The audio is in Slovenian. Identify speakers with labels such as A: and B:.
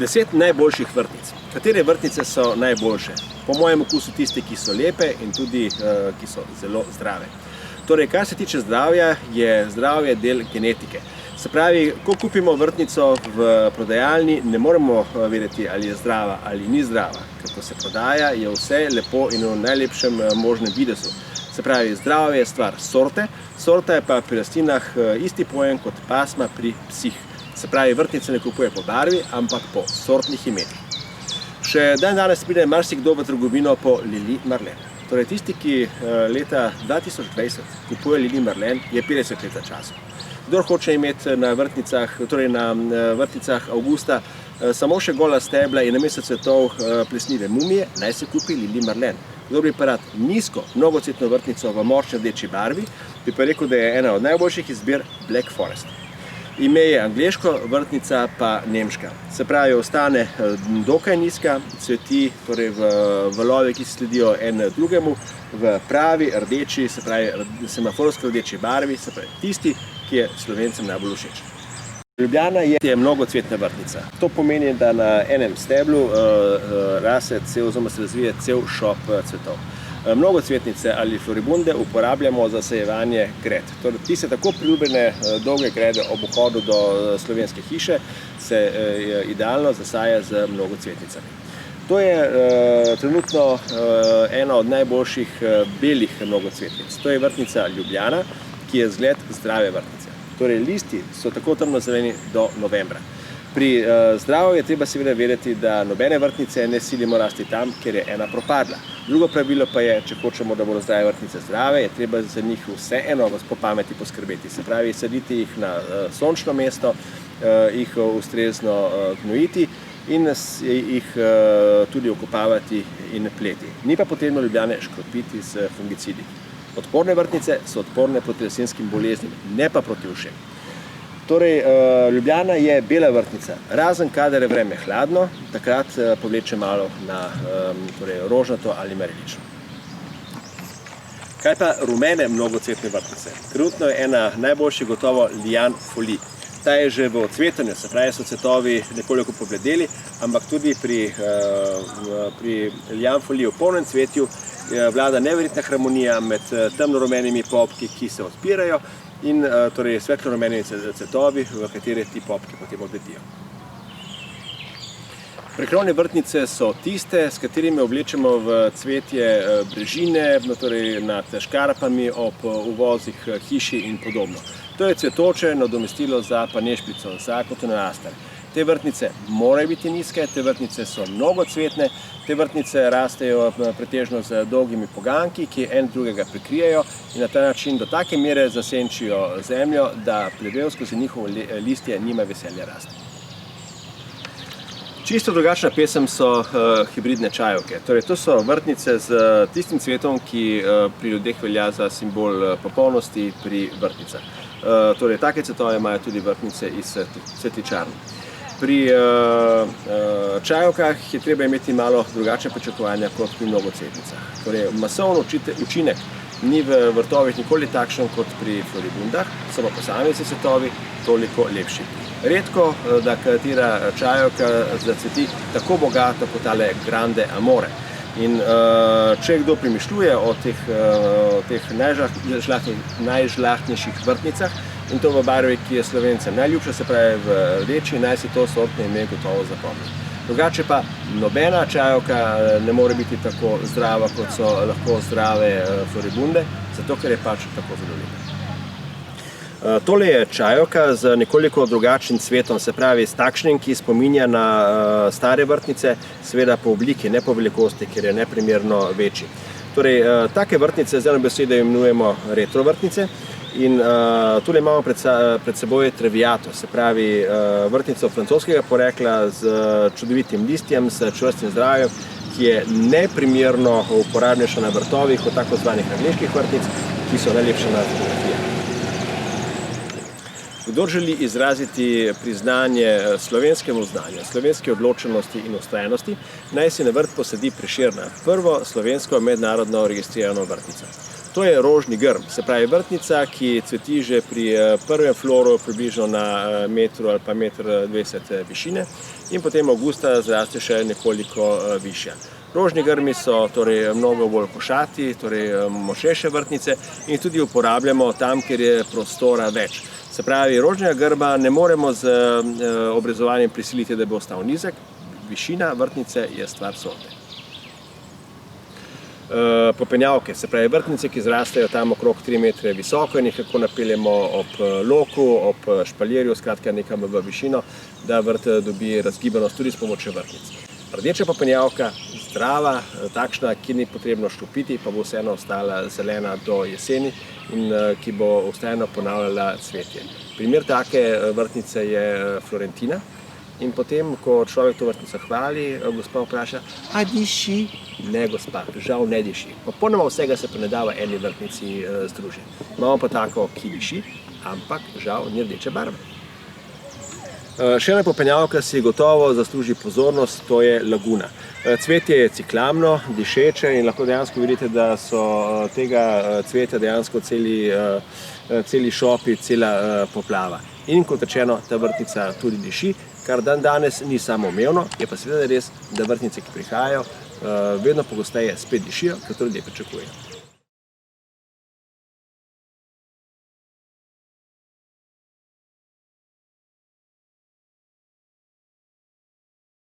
A: 10 najboljših vrtnic. Katere vrtnice so najboljše? Po mojem okusu tiste, ki so lepe in tudi, ki so zelo zdrave. Torej, kar se tiče zdravja, je zdravje del genetike. Se pravi, ko kupimo vrtnico v prodajalni, ne moremo vedeti, ali je zdrava ali ni zdrava. Ker ko se prodaja, je vse lepo in v najlepšem možnem videzu. Se pravi, zdravje je stvar sorte, sorta je pa pri rastlinah isti pojem kot pasma pri psih. Se pravi, vrtnice ne kupuje po barvi, ampak po sortnih imenih. Še danes pride marsikdo v trgovino po Lili Marlen. Torej, tisti, ki leta 2020 kupuje Lili Marlen, je 50 let za časom. Kdor hoče imeti na vrtnicah, torej na vrtnicah avgusta samo še gola stebla in namesto cvetov plesnive mumije, naj se kupi Lili Marlen. Kdor bi pa rad nizko, mnogocvetno vrtnico v močni rdeči barvi, bi pa rekel, da je ena od najboljših izbir Black Forest. Ime je angleško, vrtnica pa nemška. Se pravi, ostane dokaj nizka, cveti torej v valove, ki sledijo en drugemu, v pravi rdeči, se pravi semaforsko rdeči barvi, se pravi tisti, ki je Slovencem najbolj všeč. Ljubljana je mnogocvetna vrtnica. To pomeni, da na enem steblu raste cel, oziroma se razvije cel šop cvetov. Mnogocvetnice ali floribunde uporabljamo za sajevanje gred. Torej, tiste tako priljubljene dolge grede ob vhodu do slovenske hiše se idealno zasaja z mnogocvetnicami. To je trenutno ena od najboljših belih mnogocvetnic. To je vrtnica Ljubljana, ki je zgled zdrave vrtnice. Torej, listi so tako temnozeleni do novembra. Pri zdravju je treba seveda vedeti, da nobene vrtnice ne silimo rasti tam, kjer je ena propadla. Drugo pravilo pa je, če hočemo, da bodo zdrave vrtnice zdrave, je treba za njih vseeno po pameti poskrbeti. Se pravi, saditi jih na sončno mesto, jih ustrezno gnojiti in jih tudi okopavati in pleti. Ni pa potrebno Ljubljane škropiti s fungicidi. Odporne vrtnice so odporne proti rastlinskim boleznim, ne pa proti ušem. Torej, Ljubljana je bela vrtnica, razen kadar je vreme hladno, takrat povleče malo na rožnato ali marelično. Kaj pa rumene mnogocvetne vrtnice? Trenutno je ena najboljših gotovo Lian Folie. Ta je že v ocvetanju, se pravi, so cvetovi nekoliko pobledeli, ampak tudi pri Lian Folie v polnem cvetju vlada neverjetna harmonija med temno-rumenimi popki, ki se odpirajo, in torej svetlo-rumenimi cvetovi, v katere ti popki potem odletijo. Prekrovne vrtnice so tiste, s katerimi oblečemo v cvetje brežine, torej nad škarpami ob uvozih hiši in podobno. To je cvetoče nadomestilo za panešpico, za kotonoraster. Te vrtnice morajo biti nizke, te vrtnice so mnogocvetne, te vrtnice rastejo pretežno z dolgimi poganjki, ki en drugega prikrijejo in na ta način do take mere zasenčijo zemljo, da plevel skozi njihovo listje nima veselja rasti. Čisto drugačna pesem so hibridne čajovke. Torej, to so vrtnice z tistim cvetom, ki pri ljudeh velja za simbol popolnosti pri vrtnicah. Torej, take cvetove imajo tudi vrtnice iz cvetličarn. Pri čajovkah je treba imeti malo drugačne pričakovanja kot pri mnogocvetnicah. Torej, masovni učinek ni v vrtovih nikoli takšen kot pri floribundah, so pa posamezni cvetovi toliko lepši. Redko, da katera čajovka zacveti tako bogato kot tale Grande Amore. In če kdo premišljuje o teh najžlahtnejših vrtnicah, in to v barvi, ki je Slovencem najljubša, se pravi v rdeči, naj si to sortno ime gotovo zapomni. Drugače pa nobena čajovka ne more biti tako zdrava, kot so lahko zdrave floribunde, zato ker je pač tako zelo lepa. Tole je čajovka z nekoliko drugačnim cvetom, se pravi s takšnim, ki spominja na stare vrtnice, seveda po obliki, ne po velikosti, ker je neprimerno večji. Torej, take vrtnice z eno besedo imenujemo retro vrtnice. In tule imamo pred seboj Traviato, se pravi vrtnico francoskega porekla z čudovitim listjem, s čvrstim zdravjem, ki je neprimerno uporabnejša na vrtovih od tako zvanih angleških vrtnic, ki so najlepše na fotografijah. Kdor želi izraziti priznanje slovenskemu znanju, slovenski odločenosti in vztrajnosti, naj si na vrt posadi Prešerna, prvo slovensko mednarodno registrirano vrtnico. To je rožni grm, se pravi vrtnica, ki cveti že pri prvem floru približno na metru ali pa 1,20 m višine in potem avgusta zraste še nekoliko višja. Rožni grmi so torej mnogo bolj košati, torej močnejše vrtnice in tudi uporabljamo tam, kjer je prostora več. Se pravi, rožnega grma ne moremo z obrezovanjem prisiliti, da bo ostal nizek, višina vrtnice je stvar sorte. Popenjavke, se pravi vrtnice, ki zrastejo tam okrog 3 metre visoko in jih lahko napeljemo ob loku, ob špalirju, skratka nekam v višino, da vrt dobi razgibanost tudi s pomočjo vrtnic. Rdeča popenjavka, zdrava, takšna, ki ni potrebno ščupiti, pa bo vseeno ostala zelena do jeseni in ki bo vseeno ponavljala cvetje. Primer take vrtnice je Florentina. In potem, ko človek to vrtnico hvali, gospa vpraša, a diši? Ne, gospa, žal ne diši. Popolnoma vsega se pa ne da v eni vrtnici združiti. Imamo pa tako, ki diši, ampak žal ni rdeče barve. Še ena popenjavka si gotovo zasluži pozornost, to je laguna. Cvetje je ciklamno, dišeče in lahko dejansko vidite, da so tega cvetja dejansko celi šopi, cela poplava. In kot rečeno, ta vrtnica tudi diši, kar dan danes ni samoumevno, je pa seveda res, da vrtnice, ki prihajajo, vedno pogosteje spet dišijo, kot ljudje pričakujejo.